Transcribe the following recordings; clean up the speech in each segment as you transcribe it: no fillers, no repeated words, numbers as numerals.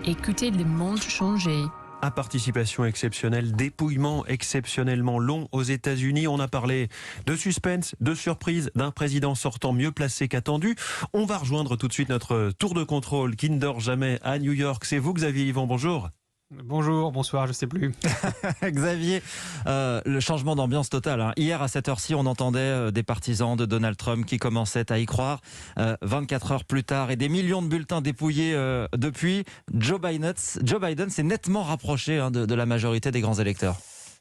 Écoutez le monde changer. À participation exceptionnelle, dépouillement exceptionnellement long aux États-Unis. On a parlé de suspense, de surprise, d'un président sortant mieux placé qu'attendu. On va rejoindre tout de suite notre tour de contrôle qui ne dort jamais à New York. C'est vous, Xavier Yvon, bonjour. Bonjour, bonsoir, je sais plus. Xavier, le changement d'ambiance total. Hein. Hier, à cette heure-ci, on entendait des partisans de Donald Trump qui commençaient à y croire. 24 heures plus tard, et des millions de bulletins dépouillés depuis, Joe Biden s'est nettement rapproché de la majorité des grands électeurs.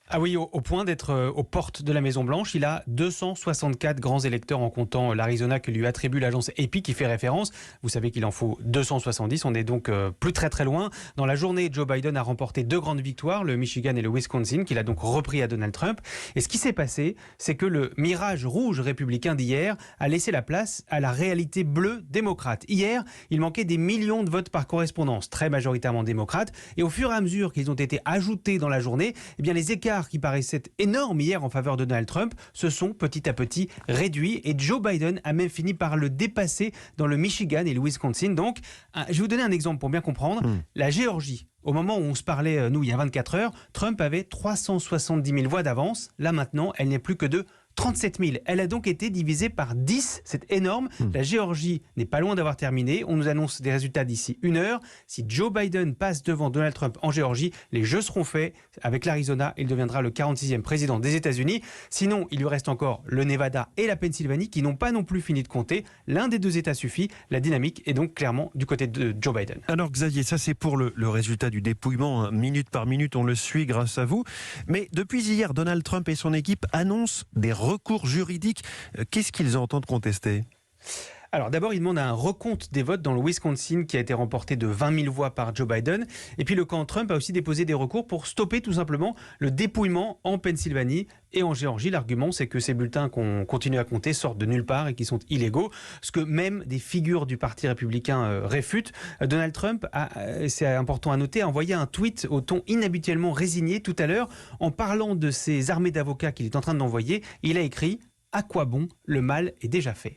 Ah oui, au point d'être aux portes de la Maison-Blanche, il a 264 grands électeurs en comptant l'Arizona que lui attribue l'agence AP qui fait référence. Vous savez qu'il en faut 270, on est donc plus très loin. Dans la journée, Joe Biden a remporté 2 grandes victoires, le Michigan et le Wisconsin, qu'il a donc repris à Donald Trump. Et ce qui s'est passé, c'est que le mirage rouge républicain d'hier a laissé la place à la réalité bleue démocrate. Hier, il manquait des millions de votes par correspondance, très majoritairement démocrates. Et au fur et à mesure qu'ils ont été ajoutés dans la journée, eh bien les écarts qui paraissaient énormes hier en faveur de Donald Trump se sont petit à petit réduits et Joe Biden a même fini par le dépasser dans le Michigan et le Wisconsin. Donc, je vais vous donner un exemple pour bien comprendre. La Géorgie, au moment où on se parlait, nous, il y a 24 heures, Trump avait 370 000 voix d'avance. Là, maintenant, elle n'est plus que de 37 000. Elle a donc été divisée par 10. C'est énorme. La Géorgie n'est pas loin d'avoir terminé. On nous annonce des résultats d'ici 1 heure. Si Joe Biden passe devant Donald Trump en Géorgie, les jeux seront faits. Avec l'Arizona, il deviendra le 46e président des États-Unis. Sinon, il lui reste encore le Nevada et la Pennsylvanie qui n'ont pas non plus fini de compter. L'un des 2 États suffit. La dynamique est donc clairement du côté de Joe Biden. Alors Xavier, ça c'est pour le résultat du dépouillement. Hein. Minute par minute, on le suit grâce à vous. Mais depuis hier, Donald Trump et son équipe annoncent des recours juridiques. Qu'est-ce qu'ils entendent contester ? Alors d'abord, il demande un recompte des votes dans le Wisconsin qui a été remporté de 20 000 voix par Joe Biden. Et puis le camp Trump a aussi déposé des recours pour stopper tout simplement le dépouillement en Pennsylvanie et en Géorgie. L'argument, c'est que ces bulletins qu'on continue à compter sortent de nulle part et qui sont illégaux. Ce que même des figures du Parti républicain réfutent. Donald Trump, c'est important à noter, a envoyé un tweet au ton inhabituellement résigné tout à l'heure en parlant de ces armées d'avocats qu'il est en train d'envoyer. Il a écrit « À quoi bon ? Le mal est déjà fait ».